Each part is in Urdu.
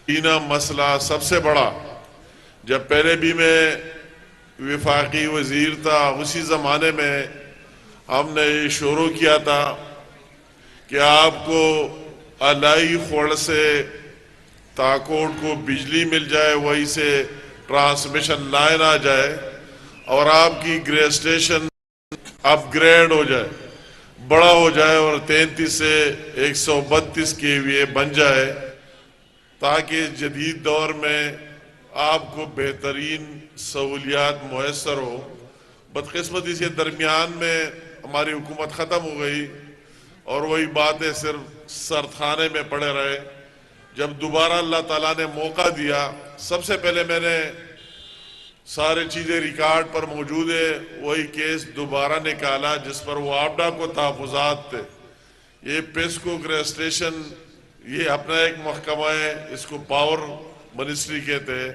دینا مسئلہ سب سے بڑا، جب پہلے بھی میں وفاقی وزیر تھا اسی زمانے میں ہم نے یہ شروع کیا تھا کہ آپ کو الائی خوڑ سے تاکوٹ کو بجلی مل جائے، وہی سے ٹرانسمیشن لائن آ جائے اور آپ کی گرے اسٹیشن اپ گریڈ ہو جائے، بڑا ہو جائے اور 33 سے 132 kVA بن جائے، تاکہ جدید دور میں آپ کو بہترین سہولیات میسر ہو۔ بدقسمتی سے درمیان میں ہماری حکومت ختم ہو گئی اور وہی باتیں صرف سردخانے میں پڑے رہے۔ جب دوبارہ اللہ تعالیٰ نے موقع دیا، سب سے پہلے میں نے سارے چیزیں ریکارڈ پر موجود ہے، وہی کیس دوبارہ نکالا جس پر وابڈا کو تحفظات تھے۔ یہ پیسکو گرے اسٹیشن یہ اپنا ایک محکمہ ہے، اس کو پاور منسٹری کہتے ہیں،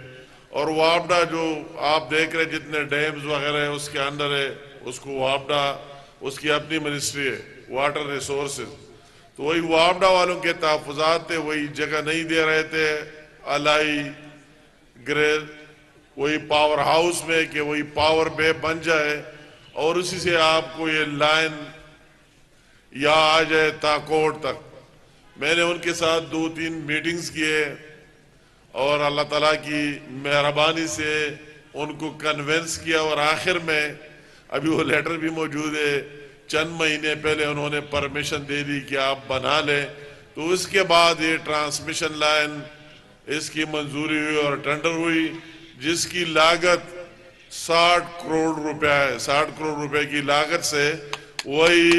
اور وابڈا جو آپ دیکھ رہے جتنے ڈیمز وغیرہ ہیں اس کے اندر ہے، اس کو وابڈا اس کی اپنی منسٹری ہے، واٹر ریسورسز۔ تو وہی وابڈا والوں کے تحفظات تھے، وہی جگہ نہیں دے رہے تھے الائی گرے وہی پاور ہاؤس میں کہ وہی پاور بے بن جائے اور اسی سے آپ کو یہ لائن یا آ جائے تاکوٹ تک۔ میں نے ان کے ساتھ 2-3 میٹنگز کیے اور اللہ تعالیٰ کی مہربانی سے ان کو کنونس کیا، اور آخر میں ابھی وہ لیٹر بھی موجود ہے، چند مہینے پہلے انہوں نے پرمیشن دے دی کہ آپ بنا لیں۔ تو اس کے بعد یہ ٹرانسمیشن لائن اس کی منظوری ہوئی اور ٹینڈر ہوئی، جس کی لاگت 60 کروڑ روپے ہے۔ 60 کروڑ روپے کی لاگت سے وہی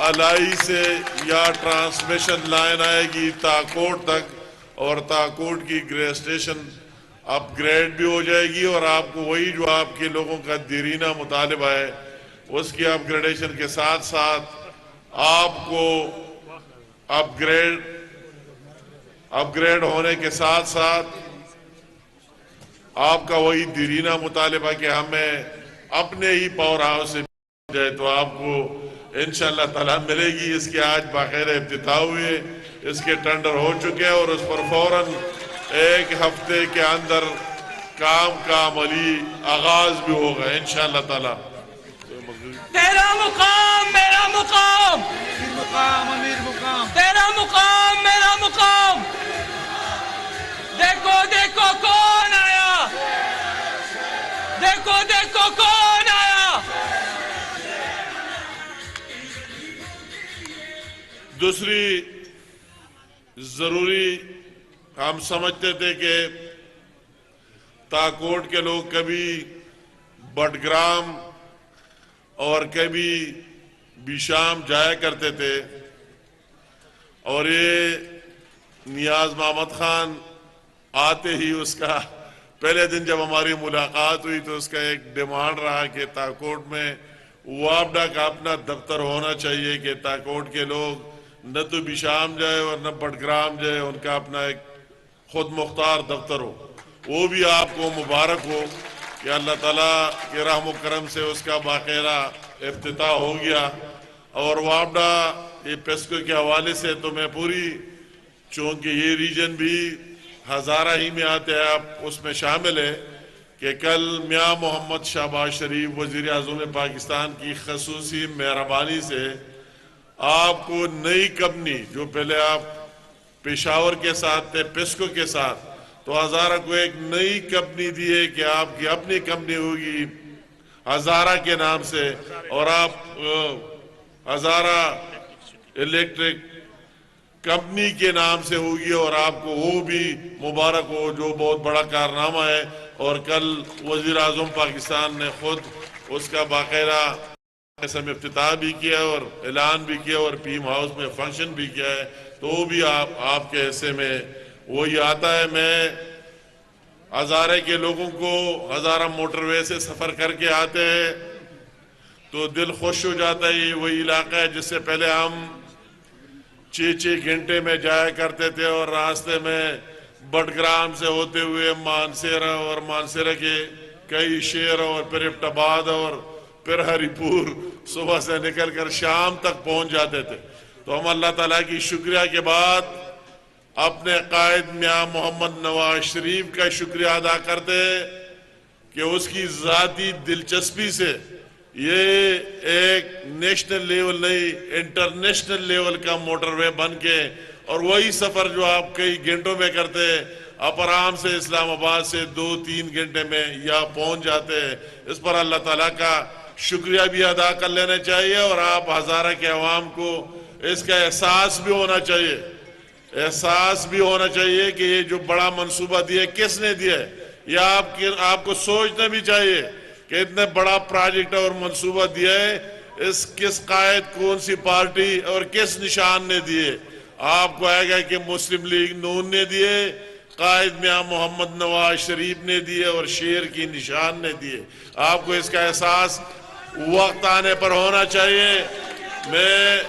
الائی سے یا ٹرانسمیشن لائن آئے گی تاکوٹ تک، اور تاکوٹ کی گرے اسٹیشن اپ گریڈ بھی ہو جائے گی، اور آپ کو وہی جو آپ کے لوگوں کا دیرینہ مطالبہ ہے اس کی اپ گریڈیشن کے ساتھ ساتھ آپ کو اپ گریڈ ہونے کے ساتھ ساتھ آپ کا وہی دیرینہ مطالبہ کہ ہمیں اپنے ہی پاور ہاؤس سے جائے تو آپ کو انشاءاللہ تعالیٰ ملے گی۔ اس کے آج باقاعدہ افتتاح ہوئے، اس کے ٹینڈر ہو چکے ہیں اور اس پر فوراً 1 ہفتے کے اندر کام کا عملی آغاز بھی ہوگا انشاءاللہ تعالیٰ۔ تیرا مقام میرا مقام، امیر مقام، تیرا مقام میرا مقام۔ دیکھو دیکھو کون آیا، دیکھو دیکھو کون آیا۔ دوسری ضروری ہم سمجھتے تھے کہ تاکوٹ کے لوگ کبھی بٹگرام اور کبھی بیشام جایا کرتے تھے، اور یہ نیاز محمد خان آتے ہی اس کا پہلے دن جب ہماری ملاقات ہوئی تو اس کا ایک ڈیمانڈ رہا کہ تاکوٹ میں وابڈا کا اپنا دفتر ہونا چاہیے، کہ تاکوٹ کے لوگ نہ تو بیشام جائے اور نہ بٹگرام جائے، ان کا اپنا ایک خود مختار دفتر ہو۔ وہ بھی آپ کو مبارک ہو کہ اللہ تعالیٰ کے رحم و کرم سے اس کا باقاعدہ افتتاح ہو گیا۔ اور وابڈا یہ پیسکو کے حوالے سے تو میں پوری، چونکہ یہ ریجن بھی ہزارہ ہی میں آتے ہیں، آپ اس میں شامل ہے، کہ کل میاں محمد شہباز شریف وزیر اعظم پاکستان کی خصوصی مہربانی سے آپ کو نئی کمپنی، جو پہلے آپ پشاور کے ساتھ تھے پیسکو کے ساتھ، تو ہزارہ کو ایک نئی کمپنی دی ہے کہ آپ کی اپنی کمپنی ہوگی ہزارہ کے نام سے، اور آپ ہزارہ الیکٹرک کمپنی کے نام سے ہوگی، اور آپ کو وہ بھی مبارک ہو جو بہت بڑا کارنامہ ہے۔ اور کل وزیر اعظم پاکستان نے خود اس کا باقاعدہ قسم افتتاح بھی کیا اور اعلان بھی کیا اور پیم ہاؤس میں فنکشن بھی کیا ہے، تو وہ بھی آپ کے حصے میں وہی آتا ہے۔ میں ہزارے کے لوگوں کو ہزارہ موٹر وے سے سفر کر کے آتے ہیں تو دل خوش ہو جاتا ہے۔ یہ وہی علاقہ ہے جس سے پہلے ہم 6 گھنٹے میں جایا کرتے تھے، اور راستے میں بٹگرام سے ہوتے ہوئے مانسیرہ اور مانسیرہ کے کئی شہر اور پھر ابٹاباد اور پھر ہری پور صبح سے نکل کر شام تک پہنچ جاتے تھے۔ تو ہم اللہ تعالیٰ کی شکریہ کے بعد اپنے قائد میاں محمد نواز شریف کا شکریہ ادا کرتے کہ اس کی ذاتی دلچسپی سے یہ ایک نیشنل لیول نہیں انٹرنیشنل لیول کا موٹر وے بن کے اور وہی سفر جو آپ کئی گھنٹوں میں کرتے آپ آرام سے اسلام آباد سے 2-3 گھنٹے میں یا پہنچ جاتے ہیں. اس پر اللہ تعالیٰ کا شکریہ بھی ادا کر لینا چاہیے اور آپ ہزارہ کے عوام کو اس کا احساس بھی ہونا چاہیے کہ یہ جو بڑا منصوبہ دیا کس نے دیا ہے. یہ آپ کو سوچنا بھی چاہیے کہ اتنے بڑا پروجیکٹ اور منصوبہ دیا ہے اس کس قائد کون سی پارٹی اور کس نشان نے دیے. آپ کو آئے گا کہ مسلم لیگ نون نے دیے, قائد میاں محمد نواز شریف نے دیے اور شیر کی نشان نے دیے. آپ کو اس کا احساس وقت آنے پر ہونا چاہیے. میں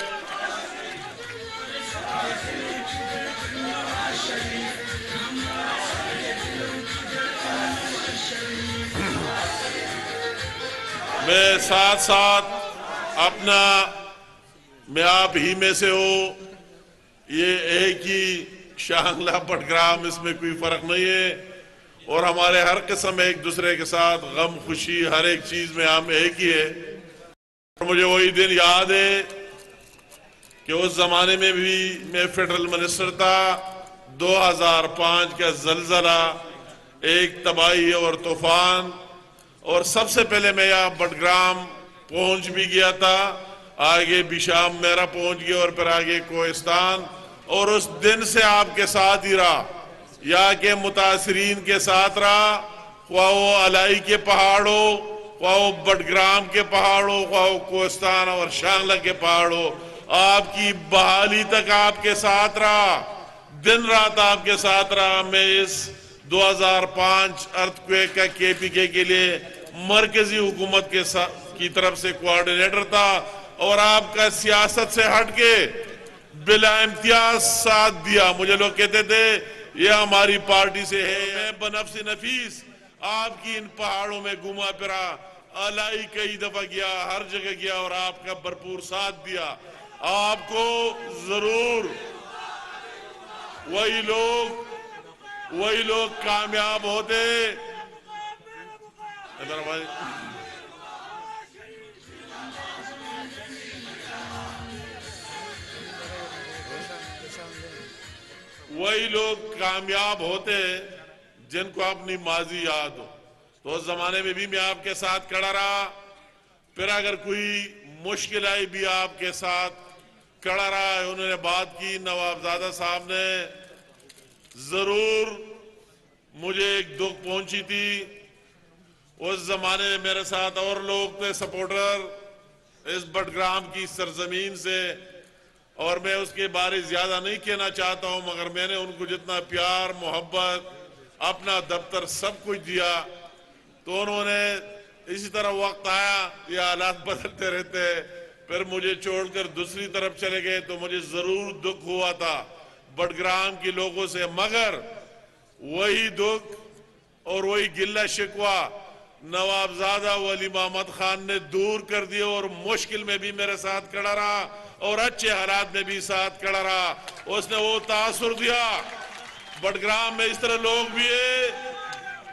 ساتھ ساتھ اپنا میں آپ ہی میں سے ہو, یہ ایک ہی شانگلہ بٹگرام, اس میں کوئی فرق نہیں ہے اور ہمارے ہر قسم ایک دوسرے کے ساتھ غم خوشی ہر ایک چیز میں ہم ایک ہی ہے. مجھے وہی دن یاد ہے کہ اس زمانے میں بھی میں فیڈرل منسٹر تھا. 2005 کا زلزلہ, ایک تباہی اور طوفان, اور سب سے پہلے میں یہاں بٹگرام پہنچ بھی گیا تھا, آگے بشام میرا پہنچ گیا اور پھر آگے کوہستان, اور اس دن سے آپ کے ساتھ ہی رہا, یا کہ متاثرین کے ساتھ رہا, خواہ وہ الائی کے پہاڑ ہو, خواہ وہ بٹگرام کے پہاڑ ہو, خواہ وہ کوہستان اور شانگلہ کے پہاڑ ہو, آپ کی بحالی تک آپ کے ساتھ رہا, دن رات آپ کے ساتھ رہا. میں اس 2005 ارتھکویک کا KPK کے لیے مرکزی حکومت کی طرف سے کوارڈینیٹر تھا اور آپ کا سیاست سے ہٹ کے بلا امتیاز ساتھ دیا. مجھے لوگ کہتے تھے یہ ہماری پارٹی سے ہے. میں بنفس نفیس آپ کی ان پہاڑوں میں گھوما پھرا, الائی کئی دفعہ گیا, ہر جگہ گیا اور آپ کا بھرپور ساتھ دیا. آپ کو ضرور وہی لوگ کامیاب ہوتے. وہی لوگ کامیاب ہوتے جن کو اپنی ماضی یاد ہو. تو اس زمانے میں بھی میں آپ کے ساتھ کھڑا رہا, پھر اگر کوئی مشکل آئی بھی آپ کے ساتھ کھڑا رہا. انہوں نے بات کی, نوابزادہ صاحب نے ضرور مجھے ایک دکھ پہنچی تھی. اس زمانے میں میرے ساتھ اور لوگ تھے سپورٹر اس بٹگرام کی سرزمین سے, اور میں اس کے بارے زیادہ نہیں کہنا چاہتا ہوں, مگر میں نے ان کو جتنا پیار محبت اپنا دفتر سب کچھ دیا. تو انہوں نے اسی طرح وقت آیا, یہ حالات بدلتے رہتے, پھر مجھے چھوڑ کر دوسری طرف چلے گئے, تو مجھے ضرور دکھ ہوا تھا بٹگرام کے لوگوں سے. مگر وہی دکھ اور وہی گلہ شکوہ نوابزادہ ولی محمد خان نے دور کر دیا اور مشکل میں بھی میرے ساتھ کھڑا رہا اور اچھے حالات میں بھی ساتھ کھڑا رہا. اس نے وہ تاثر دیا. بٹگرام میں اس طرح لوگ بھی ہیں,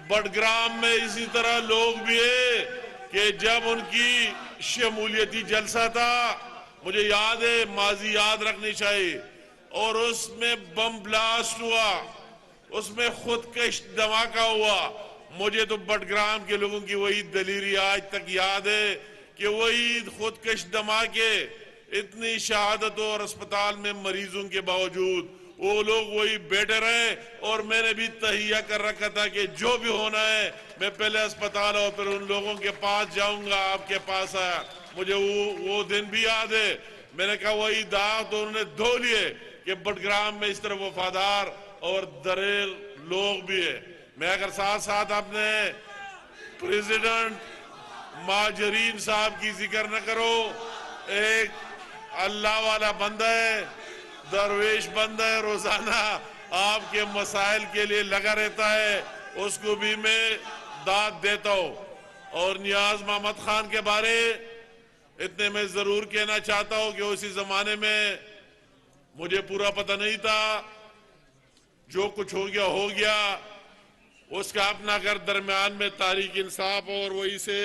بٹگرام میں اسی طرح لوگ بھی ہیں کہ جب ان کی شمولیتی جلسہ تھا, مجھے یاد ہے, ماضی یاد رکھنی چاہیے, اور اس میں بم بلاسٹ ہوا, اس میں خودکش دھماکہ ہوا. مجھے تو بٹگرام کے لوگوں کی وہی دلیری آج تک یاد ہے کہ وہی خودکش دھماکے, اتنی شہادتوں اور اسپتال میں مریضوں کے باوجود وہ لوگ وہی بیٹھے رہے. اور میں نے بھی تہیہ کر رکھا تھا کہ جو بھی ہونا ہے میں پہلے اسپتال اور پھر ان لوگوں کے پاس جاؤں گا. آپ کے پاس آیا, مجھے وہ دن بھی یاد ہے. میں نے کہا وہی داغ تو انہوں نے دھو لیے کہ بٹگرام میں اس طرح وفادار اور دریل لوگ بھی ہیں. میں اگر ساتھ ساتھ اپنے پریزیڈنٹ مہاجرین صاحب کی ذکر نہ کرو, ایک اللہ والا بندہ ہے, درویش بندہ ہے, روزانہ آپ کے مسائل کے لیے لگا رہتا ہے, اس کو بھی میں داد دیتا ہوں. اور نیاز محمد خان کے بارے اتنے میں ضرور کہنا چاہتا ہوں کہ اسی زمانے میں مجھے پورا پتہ نہیں تھا, جو کچھ ہو گیا اس کا اپنا گھر درمیان میں تحریک انصاف اور وہی سے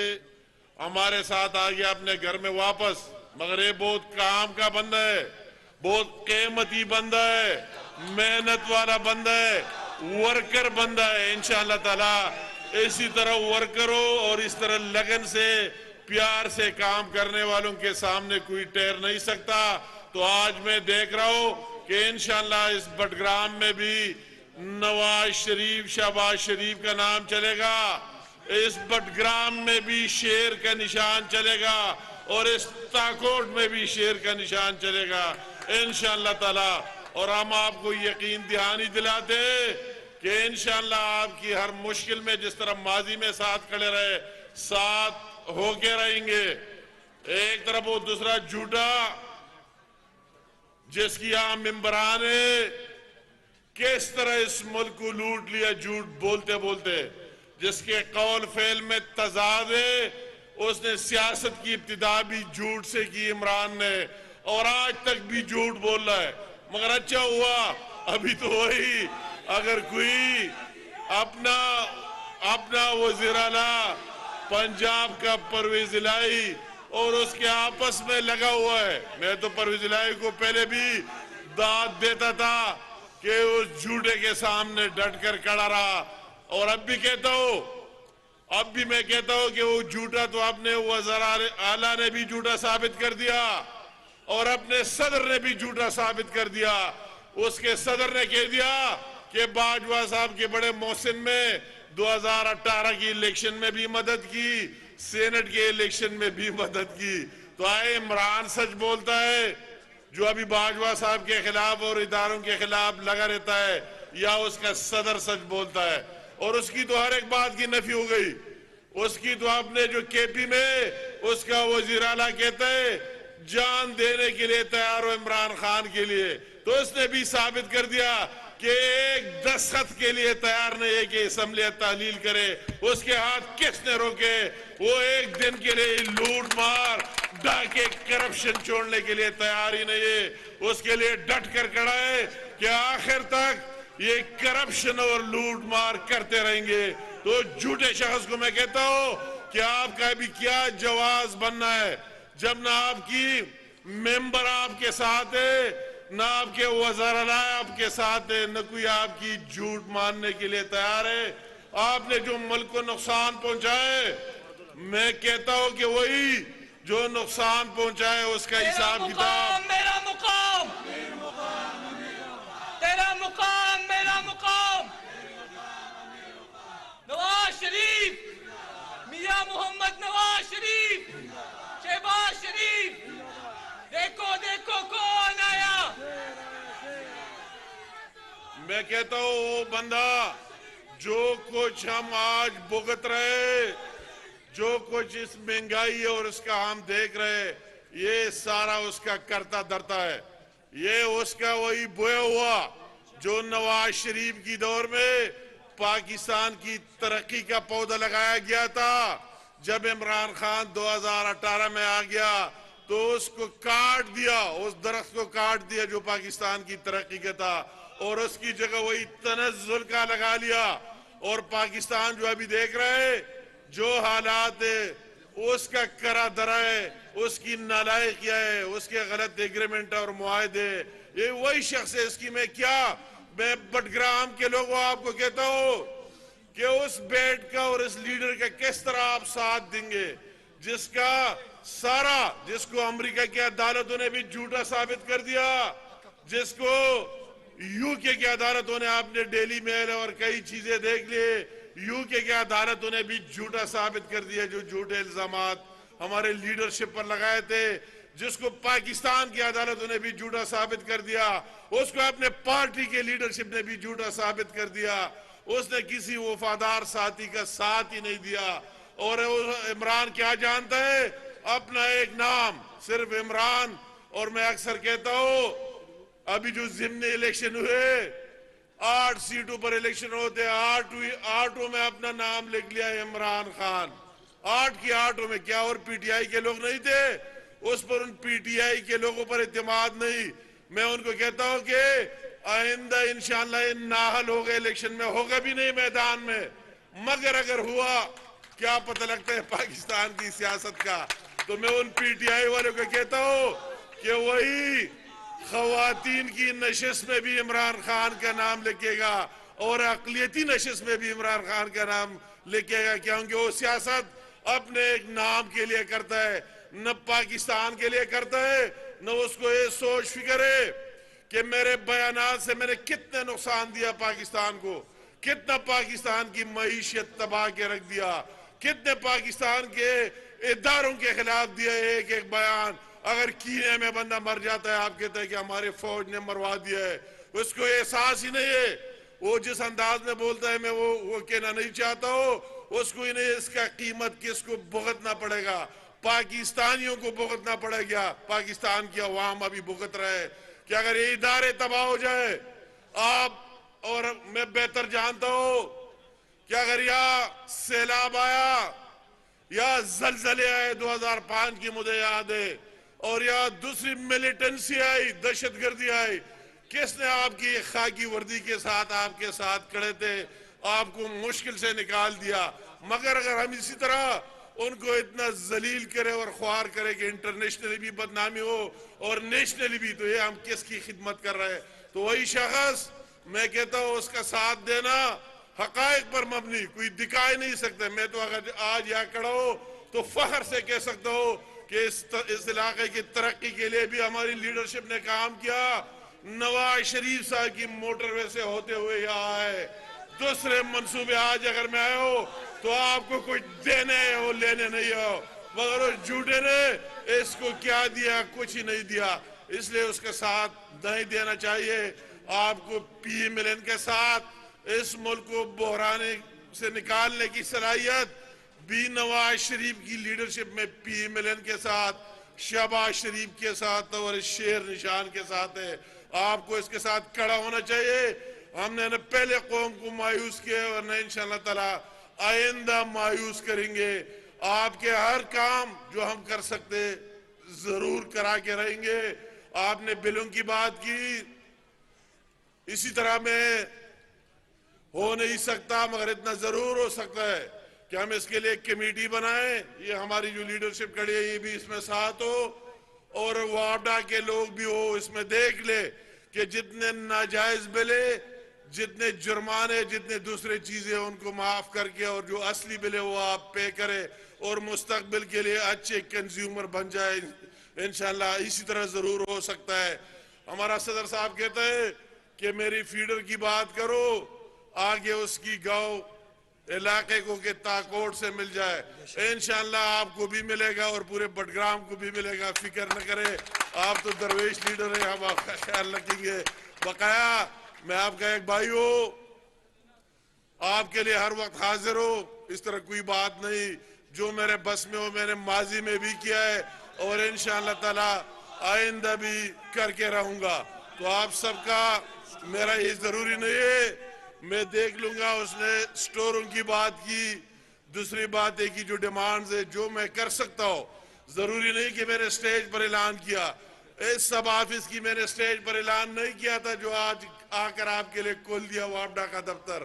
ہمارے ساتھ آ گیا اپنے گھر میں واپس، مگر یہ بہت کام کا بندہ ہے، بہت قیمتی بندہ ہے، محنت والا بندہ ہے، ورکر بندہ ہے۔ انشاءاللہ تعالی اسی طرح ورکر ہو اور اس طرح لگن سے پیار سے کام کرنے والوں کے سامنے کوئی ٹھہر نہیں سکتا۔ تو آج میں دیکھ رہا ہوں کہ انشاءاللہ اس بٹگرام میں بھی نواز شریف، شہباز شریف کا نام چلے گا، اس بٹگرام میں بھی شیر کا نشان چلے گا اور اس تاکوٹ میں بھی شیر کا نشان چلے گا انشاءاللہ تعالی۔ اور ہم آپ کو یقین دہانی دلاتے کہ انشاءاللہ آپ کی ہر مشکل میں جس طرح ماضی میں ساتھ کھڑے رہے، ساتھ ہو کے رہیں گے۔ ایک طرف وہ دوسرا جھوٹا جس کی عام ممبران ہے، کس طرح اس ملک کو لوٹ لیا جھوٹ بولتے بولتے، جس کے قول فعل میں تضاد ہے۔ اس نے سیاست کی ابتدا بھی جھوٹ سے کی عمران نے، اور آج تک بھی جھوٹ بول رہا ہے۔ مگر اچھا ہوا ابھی تو وہی اگر کوئی اپنا وزیر اعلیٰ پنجاب کا پرویز الہی اور اس کے آپس میں لگا ہوا ہے، میں تو پرویز الہی کو پہلے بھی داد دیتا تھا کہ اس جھوٹے کے سامنے ڈٹ کر کھڑا رہا، اور اب بھی میں کہتا ہوں کہ وہ جھوٹا تو اپنے وزیر اعلیٰ نے بھی جھوٹا ثابت کر دیا اور اپنے صدر نے بھی جھوٹا ثابت کر دیا۔ اس کے صدر نے کہہ دیا کہ باجوہ صاحب کے بڑے محسن میں 2018 کی الیکشن میں بھی مدد کی، سینٹ کے الیکشن میں بھی مدد کی۔ تو آئے عمران سچ بولتا ہے جو ابھی باجوہ صاحب کے خلاف اور اداروں کے خلاف لگا رہتا ہے، یا اس کا صدر سچ بولتا ہے؟ اور اس کی تو ہر ایک بات کی نفی ہو گئی۔ اس کی تو آپ نے جو کے پی میں اس کا وزیر اعلیٰ کہتا ہے جان دینے کے لیے تیار ہو عمران خان کے لیے، تو اس نے بھی ثابت کر دیا کہ ایک دستخط کے لیے تیار نہیں ہے کہ اسمبلی تحلیل کرے۔ اس کے ہاتھ کس نے روکے؟ وہ ایک دن کے لیے لوٹ مار ڈاکے کرپشن چھوڑنے کے لیے تیار ہی نہیں ہے، اس کے لیے ڈٹ کر کھڑا ہے کہ آخر تک یہ کرپشن اور لوٹ مار کرتے رہیں گے۔ تو جھوٹے شخص کو میں کہتا ہوں کہ آپ کا بھی کیا جواز بننا ہے جب نہ آپ کی ممبر آپ کے ساتھ ہے، نہ آپ کے وزیر اعلیٰ آپ کے ساتھ ہے، نہ کوئی آپ کی جھوٹ ماننے کے لیے تیار ہے۔ آپ نے جو ملک کو نقصان پہنچائے، میں کہتا ہوں کہ وہی جو نقصان پہنچائے اس کا حساب کتاب میرا مقام، تیرا مقام میرا مقام۔ نواز شریف، میاں محمد نواز شریف، شہباز شریف، دیکھو دیکھو کون آیا۔ میں کہتا ہوں وہ بندہ جو کچھ ہم آج بھگت رہے، جو کچھ اس مہنگائی اور اس کا ہم دیکھ رہے، یہ سارا اس کا کرتا دھرتا ہے۔ یہ اس کا وہی بویا ہوا جو نواز شریف کی دور میں پاکستان کی ترقی کا پودا لگایا گیا تھا۔ جب عمران خان 2018 میں آ گیا تو اس کو کاٹ دیا، اس درخت کو کاٹ دیا جو پاکستان کی ترقی کا تھا، اور اس کی جگہ وہی تنزل کا لگا لیا۔ اور پاکستان جو ابھی دیکھ رہے جو حالات ہے، اس کا کرا درا ہے، اس کی نالائقیہ ہے، اس کے غلط ایگریمنٹ اور معاہدے، یہ وہی شخص ہے۔ اس کی میں بٹگرام کے لوگوں آپ کو کہتا ہوں کہ اس بیٹ کا اور اس لیڈر کا کس طرح آپ ساتھ دیں گے جس کو امریکہ کی عدالتوں نے بھی جھوٹا ثابت کر دیا، جس کو یو کے کی عدالتوں نے، آپ نے ڈیلی میل اور کئی چیزیں دیکھ لیے، یو کے کی عدالتوں نے بھی جھوٹا ثابت کر دیا، جو جھوٹے الزامات ہمارے لیڈرشپ پر لگائے تھے، جس کو پاکستان کی عدالتوں نے بھی جھوٹا ثابت کر دیا، اس کو اپنے پارٹی کے لیڈرشپ نے بھی جھوٹا ثابت کر دیا۔ اس نے کسی وفادار ساتھی کا ساتھ ہی نہیں دیا۔ اور عمران کیا جانتا ہے؟ اپنا ایک نام، صرف عمران۔ اور میں اکثر کہتا ہوں ابھی جو ضمنی الیکشن ہوئے، 8 سیٹوں پر الیکشن ہوتے، 8 میں اپنا نام لکھ لیا عمران خان۔ 8 کی 8 میں کیا اور پی ٹی آئی کے لوگ نہیں تھے؟ اس پر ان پی ٹی آئی کے لوگوں پر اعتماد نہیں۔ میں ان کو کہتا ہوں کہ آئندہ انشاءاللہ ان ناحل ہوگا الیکشن میں، ہوگا بھی نہیں میدان میں، مگر اگر ہوا کیا پتہ لگتا ہے پاکستان کی سیاست کا۔ تو میں ان پی ٹی آئی والوں کو کہتا ہوں کہ وہی خواتین کی نشست میں بھی عمران خان کا نام لکھے گا اور اقلیتی نشست میں بھی عمران خان کا نام لکھے گا، کیونکہ وہ سیاست اپنے ایک نام کے لیے کرتا ہے، نہ پاکستان کے لیے کرتا ہے، نہ اس کو یہ سوچ فکر ہے کہ میرے بیانات سے میں نے کتنے نقصان دیا پاکستان کو، کتنا پاکستان کی معیشت تباہ کے رکھ دیا، کتنے پاکستان کے اداروں کے خلاف دیا ایک ایک بیان۔ اگر کینے میں بندہ مر جاتا ہے، آپ کہتے ہیں کہ ہمارے فوج نے مروا دیا ہے، اس کو احساس ہی نہیں ہے۔ وہ جس انداز میں بولتا ہے میں وہ کہنا نہیں چاہتا ہوں، اس کو ہی نہیں، اس کا قیمت کس کو بھگتنا پڑے گا، پاکستانیوں کو بھگتنا پڑے گا، پاکستان کی عوام ابھی بھگت رہے کہ اگر یہ ادارے تباہ ہو جائے، آپ اور میں بہتر جانتا ہوں کہ اگر یہاں سیلاب آیا یا زلزلے آئے 2005 کی مجھے یاد ہے، اور یا دوسری ملیٹنسی آئی، دہشت گردی آئی، کس نے آپ کی خاکی وردی کے ساتھ آپ کے ساتھ کھڑے تھے، آپ کو مشکل سے نکال دیا۔ مگر اگر ہم اسی طرح ان کو اتنا ذلیل کرے اور خوار کرے کہ انٹرنیشنلی بھی بدنامی ہو اور نیشنلی بھی، تو یہ ہم کس کی خدمت کر رہے ہیں؟ تو وہی شخص میں کہتا ہوں اس کا ساتھ دینا حقائق پر مبنی، کوئی دکھا ہی نہیں سکتے۔ میں تو اگر آج یہاں کھڑا ہوں تو فخر سے کہہ سکتا ہوں کہ اس علاقے کی ترقی کے لیے بھی ہماری لیڈرشپ نے کام کیا۔ نواز شریف صاحب کی موٹر وے سے ہوتے ہوئے یہاں آئے، دوسرے منصوبے آج اگر میں آئے ہو تو آپ کو کچھ دینے ہو لینے نہیں ہو، مگر اس جھوٹے نے اس کو کیا دیا؟ کچھ ہی نہیں دیا۔ اس لیے اس کے ساتھ نہیں دینا چاہیے۔ آپ کو پی ملن کے ساتھ اس ملک کو بحران سے نکالنے کی صلاحیت بھی نواز شریف کی لیڈرشپ میں پی ملن کے ساتھ، شہباز شریف کے ساتھ اور شیر نشان کے ساتھ ہے۔ آپ کو اس کے ساتھ کھڑا ہونا چاہیے۔ ہم نے پہلے قوم کو مایوس کیا اور نہ انشاءاللہ تعالی آئندہ مایوس کریں گے۔ آپ کے ہر کام جو ہم کر سکتے ضرور کرا کے رہیں گے۔ آپ نے بلوں کی بات کی، اسی طرح میں ہو نہیں سکتا مگر اتنا ضرور ہو سکتا ہے کہ ہم اس کے لیے ایک کمیٹی بنائیں، یہ ہماری جو لیڈرشپ کھڑی ہے یہ بھی اس میں ساتھ ہو، اور وابڈا کے لوگ بھی ہو، اس میں دیکھ لے کہ جتنے ناجائز بلے، جتنے جرمانے، جتنے دوسرے چیزیں ان کو معاف کر کے، اور جو اصلی بلے وہ آپ پے کرے اور مستقبل کے لیے اچھے کنزیومر بن جائے۔ انشاءاللہ اسی طرح ضرور ہو سکتا ہے۔ ہمارا صدر صاحب کہتا ہے کہ میری فیڈر کی بات کرو، آگے اس کی گاؤں علاقے کو کہ تاکوٹ سے مل جائے۔ انشاءاللہ آپ کو بھی ملے گا اور پورے بٹگرام کو بھی ملے گا، فکر نہ کرے۔ آپ تو درویش لیڈر ہیں، ہم آپ کا خیال رکھیں گے۔ بقایا میں آپ کا ایک بھائی ہوں، آپ کے لیے ہر وقت حاضر ہو، اس طرح کوئی بات نہیں۔ جو میرے بس میں ہو میں نے ماضی میں بھی کیا ہے اور انشاءاللہ تعالی آئندہ بھی کر کے رہوں گا۔ تو آپ سب کا میرا یہ ضروری نہیں ہے، میں دیکھ لوں گا۔ اس نے سٹوروں کی بات کی، دوسری بات ہے کہ جو ڈیمانڈز ہے جو میں کر سکتا ہوں، ضروری نہیں کہ میں نے سٹیج پر اعلان کیا۔ اس سب آفس کی میں نے سٹیج پر اعلان نہیں کیا تھا جو آج آ کر آپ کے لئے کھول دیا وابڈا کا دفتر۔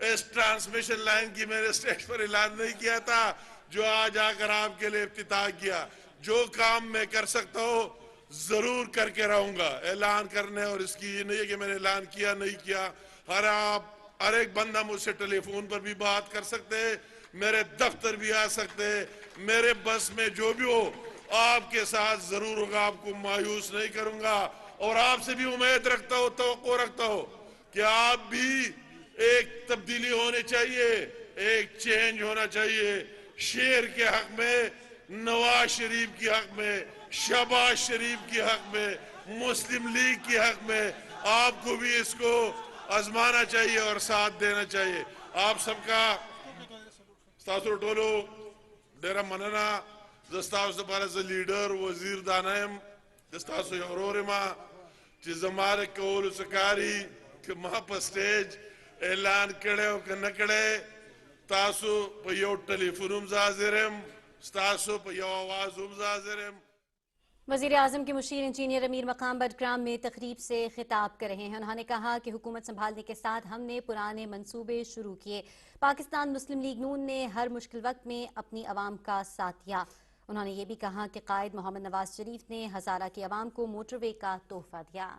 اس ٹرانسمیشن لائن کی میں نے سٹیج پر اعلان نہیں کیا تھا جو آج آ کر آپ کے لئے افتتاح کیا۔ جو کام میں کر سکتا ہوں ضرور کر کے رہوں گا۔ اعلان کرنے اور اس کی یہ نہیں ہے کہ میں نے اعلان کیا نہیں کیا۔ ہر ایک بندہ مجھ سے ٹیلی فون پر بھی بات کر سکتے ہیں، میرے دفتر بھی آ سکتے ہیں، میرے بس میں جو بھی ہو آپ کے ساتھ ضرور ہوگا، آپ کو مایوس نہیں کروں گا۔ اور آپ سے بھی امید رکھتا ہوں، توقع رکھتا ہوں کہ آپ بھی ایک تبدیلی ہونی چاہیے، ایک چینج ہونا چاہیے۔ شیر کے حق میں، نواز شریف کے حق میں، شہباز شریف کے حق میں، مسلم لیگ کے حق میں آپ کو بھی اس کو آزمانا چاہیے اور ساتھ دینا چاہیے۔ آپ سب کا ستاسو ٹولو ڈیرا مننا، دستاسو پارا سے لیڈر وزیر دانائم، دستاسو یورور ما چی زمارے کول سکاری کہ ماں پا سٹیج اعلان کڑے ہو کہ نکڑے، تاسو پا یو ٹیلی فونم زازرم، ستاسو پا یو آواز ہم زازرم۔ وزیر اعظم کے مشیر انجینئر امیر مقام بٹگرام میں تقریب سے خطاب کر رہے ہیں۔ انہوں نے کہا کہ حکومت سنبھالنے کے ساتھ ہم نے پرانے منصوبے شروع کیے۔ پاکستان مسلم لیگ نون نے ہر مشکل وقت میں اپنی عوام کا ساتھ دیا۔ انہوں نے یہ بھی کہا کہ قائد محمد نواز شریف نے ہزارہ کی عوام کو موٹر وے کا تحفہ دیا۔